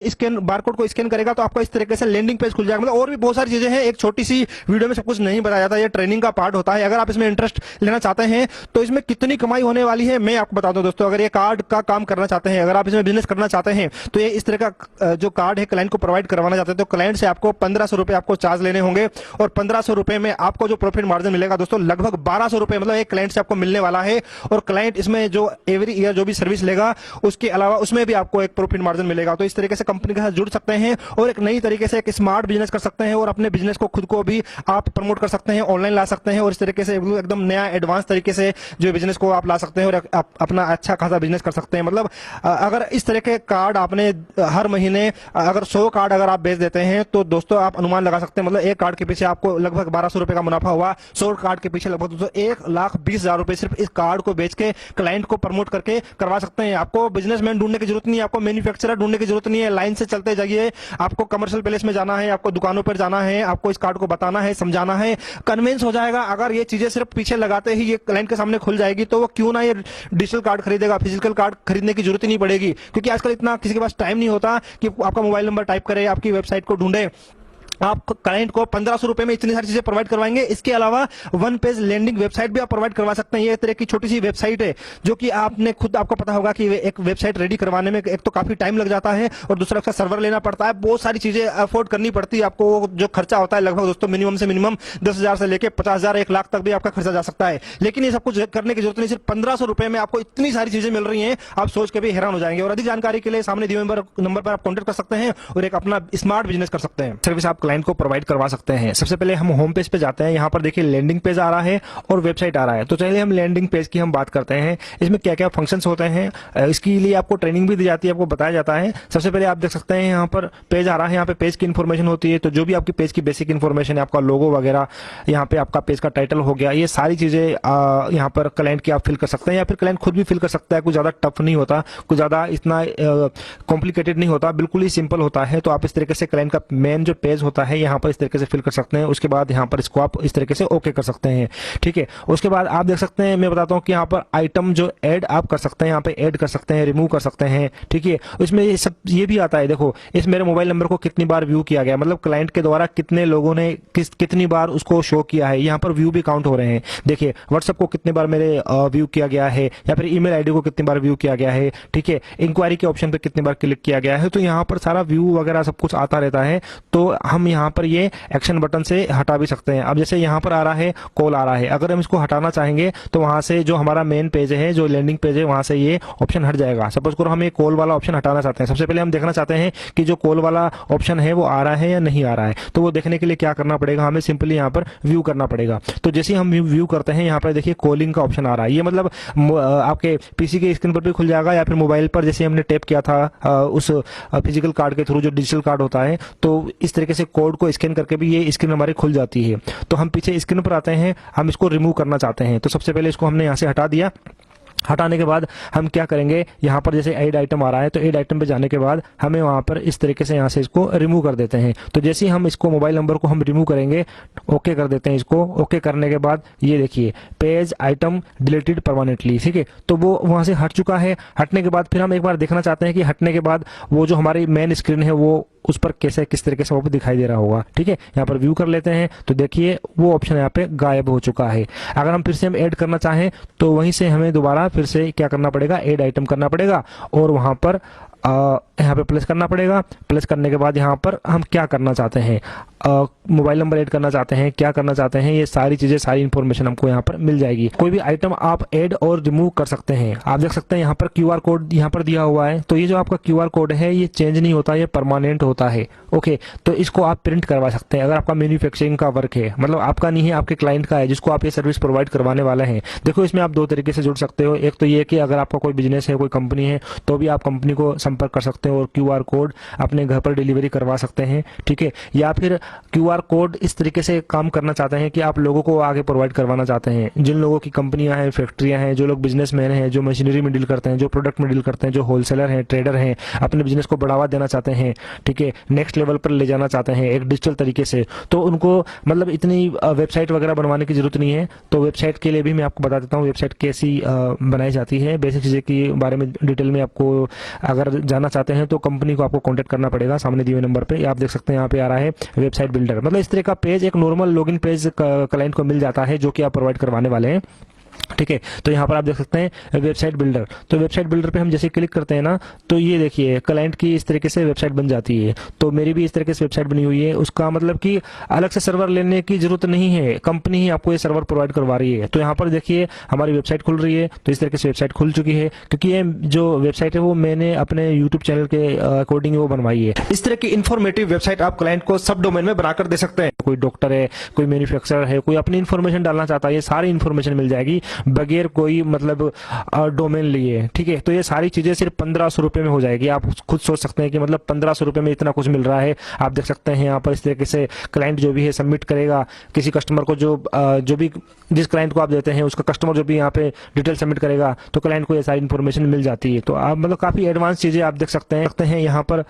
Scan barcode को scan करेगा तो आपका इस तरीके से लैंडिंग पेज खुल जाएगा। मतलब और भी बहुत सारी चीजें हैं, एक छोटी सी वीडियो में सब कुछ नहीं बताया जाता, ये ट्रेनिंग का पार्ट होता है। अगर आप इसमें इंटरेस्ट लेना चाहते हैं तो इसमें कितनी कमाई होने वाली है मैं आपको बता दूं दोस्तों। अगर ये कार्ड का काम करना चाहते हैं, अगर आप इसमें बिजनेस करना चाहते हैं तो ये इस तरह का जो कार्ड है क्लाइंट को प्रोवाइड करवाना चाहते हैं तो क्लाइंट से आपको 1500 रुपए आपको चार्ज लेने होंगे और 1500 रुपए में आपको जो प्रॉफिट मार्जिन मिलेगा दोस्तों लगभग 1200 रुपए मतलब एक क्लाइंट से आपको मिलने वाला है। और क्लाइंट इसमें जो एवरी ईयर जो भी सर्विस लेगा उसके अलावा उसमें भी आपको एक प्रॉफिट मार्जिन मिलेगा। तो इस तरीके से कंपनी के साथ जुड़ सकते हैं और एक नई तरीके से एक स्मार्ट बिजनेस कर सकते हैं और अपने बिजनेस को खुद को भी आप प्रमोट कर सकते हैं, ऑनलाइन ला सकते हैं और इस तरीके से एकदम नया एडवांस तरीके से जो बिजनेस को आप ला सकते हैं और अपना अच्छा खासा बिजनेस कर सकते हैं। मतलब अगर इस तरह के कार्ड आपने हर महीने अगर 100 कार्ड अगर आप बेच देते हैं तो दोस्तों आप अनुमान लगा सकते हैं मतलब एक कार्ड के पीछे आपको लगभग 1200 रुपए का मुनाफा हुआ। 100 कार्ड के पीछे लगभग दोस्तों 1,20,000 रुपए सिर्फ इस कार्ड को बेच के क्लाइंट को प्रमोट करके करवा सकते हैं। आपको बिजनेसमैन ढूंढने की जरूरत नहीं है, आपको मैन्युफैक्चरर ढूंढने की जरूरत नहीं है, लाइन से चलते जाइए। आपको कमर्शियल प्लेस में जाना है, आपको दुकानों पर जाना है, आपको इस कार्ड को बताना है, समझाना है, कन्विंस हो जाएगा। अगर ये चीजें सिर्फ पीछे लगाते ही ये क्लाइंट के सामने खुल जाएगी तो वो क्यों ना ये डिजिटल कार्ड खरीदेगा, फिजिकल कार्ड खरीदने की जरूरत ही नहीं पड़ेगी। क्योंकि आजकल इतना किसी के पास टाइम नहीं होता कि आपका मोबाइल नंबर टाइप करे, आपकी वेबसाइट को ढूंढे। आप क्लाइंट को 1500 रुपए में इतनी सारी चीजें प्रोवाइड करवाएंगे। इसके अलावा वन पेज लैंडिंग वेबसाइट भी आप प्रोवाइड करवा सकते हैं। ये एक तरह की छोटी सी वेबसाइट है जो कि आपने खुद आपको पता होगा कि एक वेबसाइट रेडी करवाने में एक तो काफी टाइम लग जाता है और दूसरा उसका सर्वर लेना पड़ता है, बहुत सारी चीजें अफोर्ड करनी पड़ती है आपको। जो खर्चा होता है लगभग दोस्तों मिनिमम से मिनिमम 10,000 से लेकर 50,000 1 लाख तक भी आपका खर्चा जा सकता है। लेकिन ये सब कुछ करने की जरूरत नहीं, सिर्फ 1500 रुपए में आपको इतनी सारी चीजें मिल रही हैं, आप सोच के भी हैरान हो जाएंगे। और अधिक जानकारी के लिए सामने दिए नंबर पर आप कॉन्टेक्ट कर सकते हैं और एक अपना स्मार्ट बिजनेस कर सकते हैं। सर्विस आप क्लाइंट को प्रोवाइड करवा सकते हैं। सबसे पहले हम होम पेज पे जाते हैं। यहाँ पर देखिए लैंडिंग पेज आ रहा है और वेबसाइट आ रहा है। तो चलिए हम लैंडिंग पेज की हम बात करते हैं। इसमें क्या क्या फंक्शंस होते हैं, इसके लिए आपको ट्रेनिंग भी दी जाती है, आपको बताया जाता है। सबसे पहले आप देख सकते हैं यहाँ पर पेज आ रहा है, यहाँ पे पेज की इन्फॉर्मेशन होती है। तो जो भी आपकी पेज की बेसिक इन्फॉर्मेशन है, आपका लोगो वगैरह, यहाँ पे आपका पेज का टाइटल हो गया, ये सारी चीजें यहाँ पर क्लाइंट की आप फिल कर सकते हैं या फिर क्लाइंट खुद भी फिल कर सकता है। कुछ ज्यादा टफ नहीं होता, कुछ ज्यादा इतना कॉम्प्लिकेटेड नहीं होता, बिल्कुल ही सिंपल होता है। तो आप इस तरीके से क्लाइंट का मेन जो पेज होता है यहाँ पर इस तरीके से फिल कर सकते हैं। उसके बाद यहाँ पर इसको आप इस तरीके से ओके कर सकते हैं, ठीक है। उसके बाद आप देख सकते हैं, मैं बताता हूँ कि यहाँ पर आइटम जो ऐड आप कर सकते हैं, यहाँ पे ऐड कर सकते हैं, रिमूव कर सकते हैं, ठीक है। इसमें ये सब ये भी आता है, देखो इस मेरे मोबाइल नंबर को कितनी बार व्यू किया गया, मतलब क्लाइंट के द्वारा कितने लोगों ने कितनी बार उसको शो किया है। यहाँ पर व्यू भी काउंट हो रहे हैं। देखिए व्हाट्सएप को कितनी बार मेरे व्यू किया गया है या फिर ईमेल आईडी को कितनी बार व्यू किया गया है, ठीक है। इंक्वायरी के ऑप्शन पे कितनी बार क्लिक किया गया है। तो यहाँ पर सारा व्यू वगैरह सब कुछ आता रहता है। तो हम यहाँ पर ये एक्शन बटन से हटा भी सकते हैं। अब जैसे यहाँ पर आ रहा है कॉल आ रहा है, अगर हम इसको हटाना चाहेंगे तो वहां से जो हमारा मेन पेज है, जो लैंडिंग पेज है, वहां से ये ऑप्शन हट जाएगा। सपोज करो हम ये कॉल वाला ऑप्शन हटाना चाहते हैं। सबसे पहले हम देखना चाहते हैं कि जो कॉल वाला ऑप्शन है वो आ रहा है या नहीं आ रहा है। तो वो देखने के लिए क्या करना पड़ेगा, हमें सिंपली यहाँ पर व्यू करना पड़ेगा। तो जैसे हम व्यू करते हैं, यहाँ पर देखिए कॉलिंग का ऑप्शन आ रहा है। ये मतलब आपके पीसी के स्क्रीन पर भी खुल जाएगा या फिर मोबाइल पर जैसे हमने टैप किया था उस फिजिकल कार्ड के थ्रू, जो डिजिटल कार्ड होता है, तो इस तरीके से कोड को स्कैन करके भी ये स्क्रीन हमारी खुल जाती है। तो हम पीछे स्क्रीन पर आते हैं, हम इसको रिमूव करना चाहते हैं। तो सबसे पहले इसको हमने यहाँ से हटा दिया। हटाने के बाद हम क्या करेंगे, यहाँ पर जैसे ऐड आइटम आ रहा है तो ऐड आइटम पे जाने के बाद हमें वहां पर इस तरीके से यहाँ से इसको रिमूव कर देते हैं। तो जैसे ही हम इसको मोबाइल नंबर को हम रिमूव करेंगे, ओके कर देते हैं इसको। ओके करने के बाद ये देखिए पेज आइटम डिलीटेड परमानेंटली, ठीक है। तो वो वहां से हट चुका है। हटने के बाद फिर हम एक बार देखना चाहते हैं कि हटने के बाद वो जो हमारी मेन स्क्रीन है वो उस पर कैसे किस तरीके से वो दिखाई दे रहा होगा, ठीक है। यहाँ पर व्यू कर लेते हैं तो देखिए वो ऑप्शन यहाँ पे गायब हो चुका है। अगर हम फिर से हम ऐड करना चाहें तो वहीं से हमें दोबारा फिर से क्या करना पड़ेगा, ऐड आइटम करना पड़ेगा और वहां पर यहाँ पे प्लेस करना पड़ेगा। प्लेस करने के बाद यहाँ पर हम क्या करना चाहते हैं, मोबाइल नंबर ऐड करना चाहते हैं, क्या करना चाहते हैं, ये सारी चीजें, सारी इंफॉर्मेशन हमको यहाँ पर मिल जाएगी। कोई भी आइटम आप ऐड और रिमूव कर सकते हैं। आप देख सकते हैं यहाँ पर क्यूआर कोड यहाँ पर दिया हुआ है। तो ये जो आपका क्यूआर कोड है ये चेंज नहीं होता, ये परमानेंट होता है, ओके। तो इसको आप प्रिंट करवा सकते हैं। अगर आपका मैन्युफैक्चरिंग का वर्क है, मतलब आपका नहीं है, आपके क्लाइंट का है जिसको आप ये सर्विस प्रोवाइड करवाने वाले हैं। देखो इसमें आप दो तरीके से जुड़ सकते हो। एक तो ये कि अगर आपका कोई बिजनेस है, कोई कंपनी है, तो भी आप कंपनी को संपर्क कर सकते हैं और क्यूआर कोड अपने घर पर डिलीवरी करवा सकते हैं, ठीक है। या फिर क्यूआर कोड इस तरीके से काम करना चाहते हैं कि आप लोगों को आगे प्रोवाइड करवाना चाहते हैं। जिन लोगों की कंपनियां हैं, फैक्ट्रियां हैं, जो लोग बिजनेसमैन हैं, जो मशीनरी में डील करते हैं, जो प्रोडक्ट में डील करते हैं, जो होलसेलर हैं, ट्रेडर हैं, अपने बिजनेस को बढ़ावा देना चाहते हैं, ठीक है, नेक्स्ट लेवल पर ले जाना चाहते हैं एक डिजिटल तरीके से, तो उनको मतलब इतनी वेबसाइट वगैरह बनवाने की जरूरत नहीं है। तो वेबसाइट के लिए भी मैं आपको बता देता हूँ वेबसाइट कैसी बनाई जाती है। बेसिक चीजें के बारे में डिटेल में आपको अगर जाना चाहते हैं तो कंपनी को आपको कॉन्टैक्ट करना पड़ेगा। सामने दिए हुए नंबर पे आप देख सकते हैं, यहाँ पे आ रहा है वेबसाइट बिल्डर। मतलब इस तरह का पेज, एक नॉर्मल लॉगिन पेज क्लाइंट को मिल जाता है जो कि आप प्रोवाइड करवाने वाले हैं। ठीक है, तो यहाँ पर आप देख सकते हैं वेबसाइट बिल्डर। तो वेबसाइट बिल्डर पे हम जैसे क्लिक करते हैं ना, तो ये देखिए क्लाइंट की इस तरीके से वेबसाइट बन जाती है। तो मेरी भी इस तरीके से वेबसाइट बनी हुई है। उसका मतलब कि अलग से सर्वर लेने की जरूरत नहीं है, कंपनी ही आपको ये सर्वर प्रोवाइड करवा रही है। तो यहाँ पर देखिए हमारी वेबसाइट खुल रही है। तो इस तरीके से वेबसाइट खुल चुकी है, क्योंकि ये जो वेबसाइट है वो मैंने अपने यूट्यूब चैनल के अकॉर्डिंग वो बनवाई है। इस तरह की इन्फॉर्मेटिव वेबसाइट आप क्लाइंट को सब डोमेन में बनाकर दे सकते हैं। कोई डॉक्टर है, कोई मैन्युफैक्चरर है, कोई अपनी इन्फॉर्मेशन डालना चाहता है, ये सारी इन्फॉर्मेशन मिल जाएगी बगैर कोई मतलब डोमेन लिए। ठीक है, तो ये सारी चीजें सिर्फ 1500 रुपए में हो जाएगी। आप खुद सोच सकते हैं कि मतलब 1500 रुपए में इतना कुछ मिल रहा है। आप देख सकते हैं यहाँ पर इस तरीके से क्लाइंट जो भी है सबमिट करेगा किसी कस्टमर को, जो भी जिस क्लाइंट को आप देते हैं उसका कस्टमर जो भी यहाँ पे डिटेल सबमिट करेगा तो क्लाइंट को ये सारी इन्फॉर्मेशन मिल जाती है। तो आप मतलब काफी एडवांस चीजें आप देख सकते हैं यहाँ पर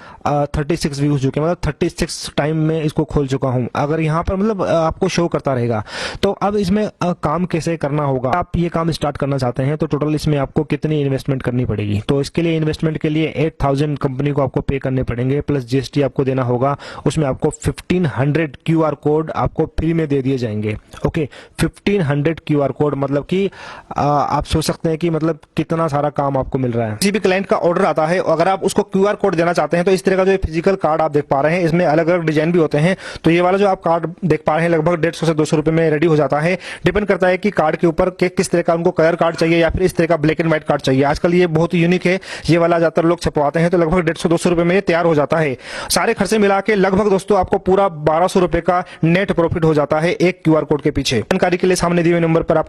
36 व्यूज चुके, मतलब 36 टाइम में इसको खोल चुका हूँ। अगर यहाँ पर मतलब आपको शो करता रहेगा। तो अब इसमें काम कैसे करना होगा, आप ये काम स्टार्ट करना चाहते हैं तो टोटल इसमें आपको कितनी इन्वेस्टमेंट करनी पड़ेगी। तो इसके लिए इन्वेस्टमेंट के लिए 8000 कंपनी को आपको पे करने पड़ेंगे, प्लस जीएसटी आपको देना होगा। उसमें आपको 1500 क्यूआर कोड आपको फ्री में दे दिए जाएंगे। ओके, 1500 क्यूआर कोड, मतलब कि आप सोच सकते हैं कि मतलब कितना सारा काम आपको मिल रहा है। किसी भी क्लाइंट का ऑर्डर आता है, अगर आप उसको क्यूआर कोड देना चाहते हैं तो इस तरह का जो फिजिकल कार्ड आप देख पा रहे हैं, इसमें अलग अलग डिजाइन भी होते हैं। तो ये वाला जो आप कार्ड देख पा रहे हैं लगभग 150 से 200 रुपए में रेडी हो जाता है। डिपेंड करता है कि कार्ड के ऊपर किस तरह का उनको कलर कार्ड चाहिए या फिर इस तरह का ब्लैक एंड व्हाइट कार्ड चाहिए। आजकल ये बहुत यूनिक है, ये वाला ज्यादातर लोग छपवाते हैं। तो लगभग 150-200 रुपए में ये तैयार हो जाता है। सारे खर्चे मिला के लगभग दोस्तों आपको पूरा 1200 रुपए का नेट प्रॉफिट हो जाता है एक क्यूआर कोड के पीछे। जानकारी के लिए सामने दिए हुए नंबर पर आप